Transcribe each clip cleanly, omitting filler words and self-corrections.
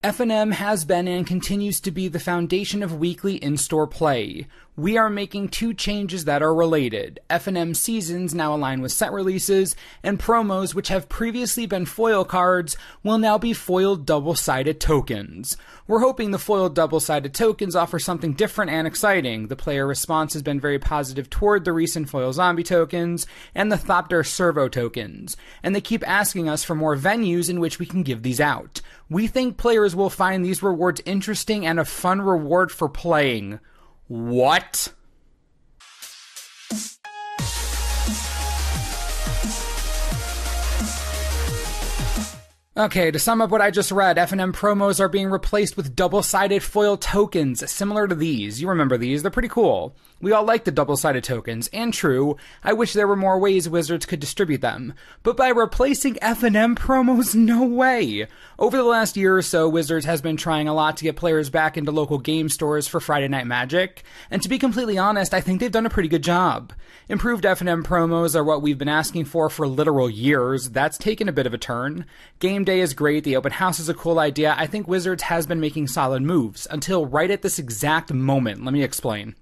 FNM has been and continues to be the foundation of weekly in-store play. We are making two changes that are related. FNM Seasons now align with set releases, and promos, which have previously been foil cards, will now be foiled double-sided tokens. We're hoping the foiled double-sided tokens offer something different and exciting. The player response has been very positive toward the recent foil zombie tokens and the Thopter servo tokens, and they keep asking us for more venues in which we can give these out. We think players will find these rewards interesting and a fun reward for playing. What? Okay, to sum up what I just read, FNM promos are being replaced with double-sided foil tokens, similar to these. You remember these, they're pretty cool. We all like the double-sided tokens, and true, I wish there were more ways Wizards could distribute them. But by replacing FNM promos, no way! Over the last year or so, Wizards has been trying a lot to get players back into local game stores for Friday Night Magic, and to be completely honest, I think they've done a pretty good job. Improved FNM promos are what we've been asking for literal years. That's taken a bit of a turn. Game day is great, the open house is a cool idea. I think Wizards has been making solid moves, until right at this exact moment. Let me explain.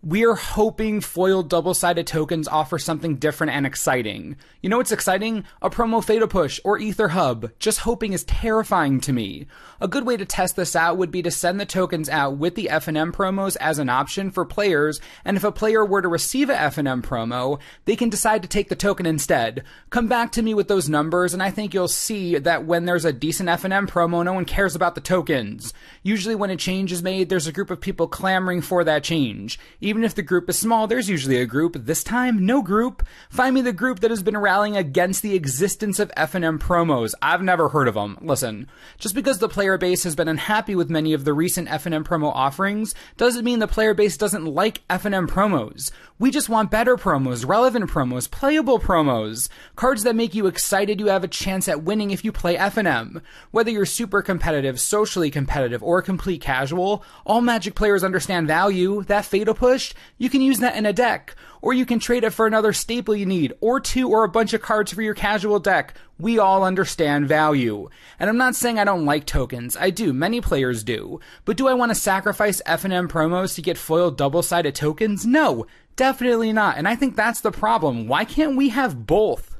We're hoping foiled double-sided tokens offer something different and exciting. You know what's exciting? A promo Fatal Push or Ether Hub. Just hoping is terrifying to me. A good way to test this out would be to send the tokens out with the FNM promos as an option for players, and if a player were to receive a FNM promo, they can decide to take the token instead. Come back to me with those numbers, and I think you'll see that when there's a decent FNM promo, no one cares about the tokens. Usually when a change is made, there's a group of people clamoring for that change. Even if the group is small, there's usually a group. This time, no group. Find me the group that has been rallying against the existence of FNM promos. I've never heard of them. Listen, just because the player base has been unhappy with many of the recent FNM promo offerings doesn't mean the player base doesn't like FNM promos. We just want better promos, relevant promos, playable promos. Cards that make you excited you have a chance at winning if you play FNM. Whether you're super competitive, socially competitive, or complete casual, all Magic players understand value. That Fatal Push, you can use that in a deck, or you can trade it for another staple you need, or two or a bunch of cards for your casual deck. We all understand value. And I'm not saying I don't like tokens. I do. Many players do. But do I want to sacrifice FNM promos to get foiled double-sided tokens? No, definitely not. And I think that's the problem. Why can't we have both?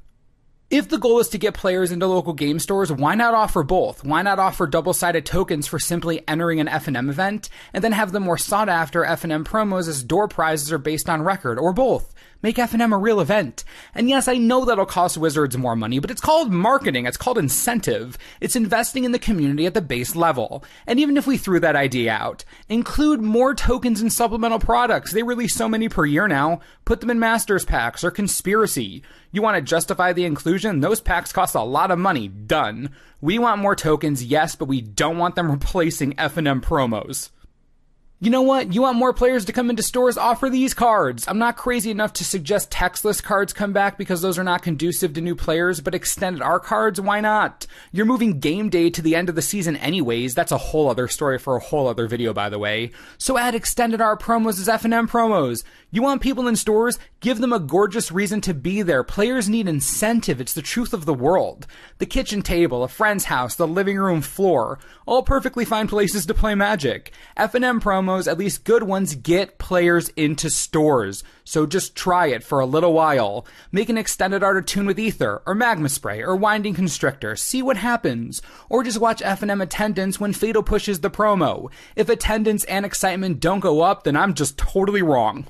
If the goal is to get players into local game stores, why not offer both? Why not offer double-sided tokens for simply entering an FNM event, and then have the more sought-after FNM promos as door prizes are based on record, or both? Make FNM a real event. And yes, I know that'll cost Wizards more money, but it's called marketing, it's called incentive. It's investing in the community at the base level. And even if we threw that idea out, include more tokens in supplemental products. They release so many per year now. Put them in Masters packs or Conspiracy. You want to justify the inclusion? Those packs cost a lot of money. Done. We want more tokens, yes, but we don't want them replacing FNM promos. You know what? You want more players to come into stores? Offer these cards. I'm not crazy enough to suggest textless cards come back because those are not conducive to new players, but extended art cards, why not? You're moving game day to the end of the season anyways. That's a whole other story for a whole other video, by the way. So add extended art promos as FNM promos. You want people in stores? Give them a gorgeous reason to be there. Players need incentive. It's the truth of the world. The kitchen table, a friend's house, the living room floor, all perfectly fine places to play Magic. FNM promos, at least good ones, get players into stores. So just try it for a little while. Make an extended art attune with Ether, or Magma Spray, or Winding Constrictor. See what happens. Or just watch FNM attendance when Fatal pushes the promo. If attendance and excitement don't go up, then I'm just totally wrong.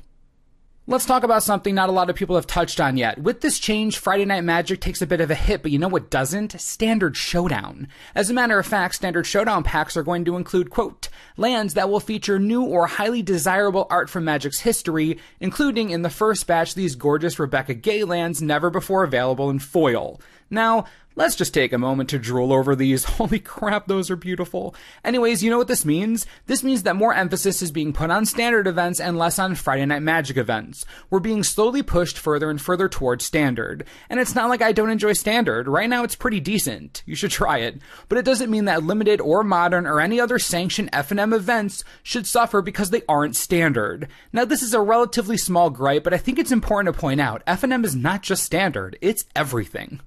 Let's talk about something not a lot of people have touched on yet. With this change, Friday Night Magic takes a bit of a hit, but you know what doesn't? Standard Showdown. As a matter of fact, Standard Showdown packs are going to include, quote, lands that will feature new or highly desirable art from Magic's history, including in the first batch these gorgeous Rebecca Gay lands never before available in foil. Now, let's just take a moment to drool over these. Holy crap, those are beautiful. Anyways, you know what this means? This means that more emphasis is being put on standard events and less on Friday Night Magic events. We're being slowly pushed further and further towards standard. And it's not like I don't enjoy standard. Right now it's pretty decent. You should try it. But it doesn't mean that limited or modern or any other sanctioned FNM events should suffer because they aren't standard. Now this is a relatively small gripe, but I think it's important to point out FNM is not just standard, it's everything.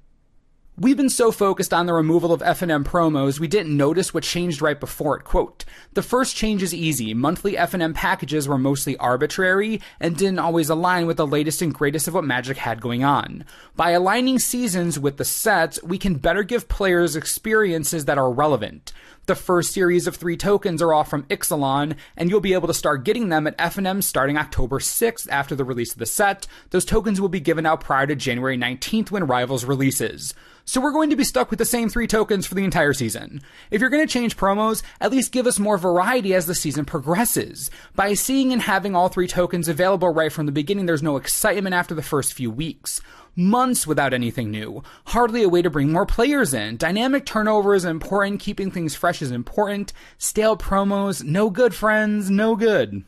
We've been so focused on the removal of FNM Promos, we didn't notice what changed right before it. Quote, the first change is easy. Monthly FNM packages were mostly arbitrary and didn't always align with the latest and greatest of what Magic had going on. By aligning seasons with the sets, we can better give players experiences that are relevant. The first series of 3 tokens are off from Ixalan, and you'll be able to start getting them at FNM starting October 6th after the release of the set. Those tokens will be given out prior to January 19th when Rivals releases. So we're going to be stuck with the same 3 tokens for the entire season. If you're going to change promos, at least give us more variety as the season progresses. By seeing and having all 3 tokens available right from the beginning, there's no excitement after the first few weeks. Months without anything new. Hardly a way to bring more players in. Dynamic turnover is important. Keeping things fresh is important. Stale promos, no good, friends, no good.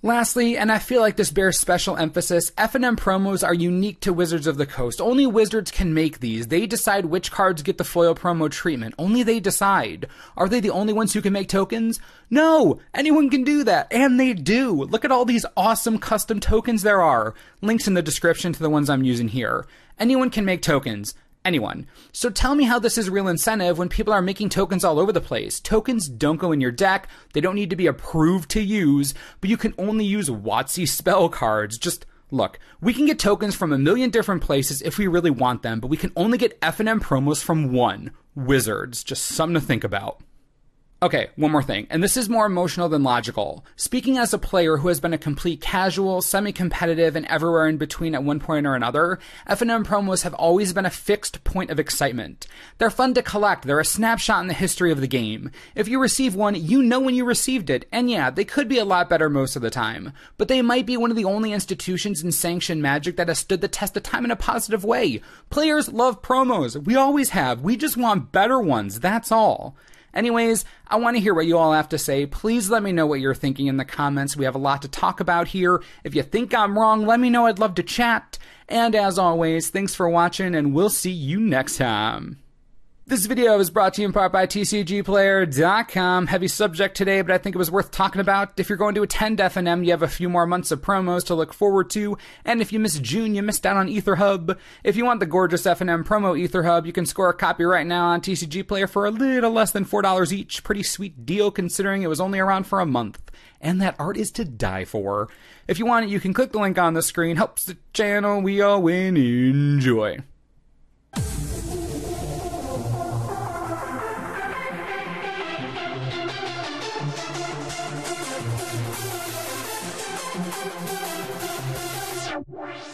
Lastly, and I feel like this bears special emphasis, FNM promos are unique to Wizards of the Coast. Only Wizards can make these. They decide which cards get the foil promo treatment. Only they decide. Are they the only ones who can make tokens? No! Anyone can do that, and they do. Look at all these awesome custom tokens there are. Links in the description to the ones I'm using here. Anyone can make tokens. Anyone. So tell me how this is real incentive when people are making tokens all over the place. Tokens don't go in your deck, they don't need to be approved to use, but you can only use WotC spell cards. Just look, we can get tokens from a million different places if we really want them, but we can only get FNM promos from one. Wizards. Just something to think about. Okay, one more thing, and this is more emotional than logical. Speaking as a player who has been a complete casual, semi-competitive, and everywhere in between at one point or another, FNM promos have always been a fixed point of excitement. They're fun to collect, they're a snapshot in the history of the game. If you receive one, you know when you received it, and yeah, they could be a lot better most of the time. But they might be one of the only institutions in sanctioned Magic that has stood the test of time in a positive way. Players love promos, we always have, we just want better ones, that's all. Anyways, I want to hear what you all have to say. Please let me know what you're thinking in the comments. We have a lot to talk about here. If you think I'm wrong, let me know. I'd love to chat. And as always, thanks for watching, and we'll see you next time. This video is brought to you in part by TCGplayer.com. Heavy subject today, but I think it was worth talking about. If you're going to attend FNM, you have a few more months of promos to look forward to. And if you missed June, you missed out on Ether Hub. If you want the gorgeous FNM promo Ether Hub, you can score a copy right now on TCG Player for a little less than $4 each. Pretty sweet deal considering it was only around for a month. And that art is to die for. If you want it, you can click the link on the screen. Helps the channel. We all win. Enjoy. Wow.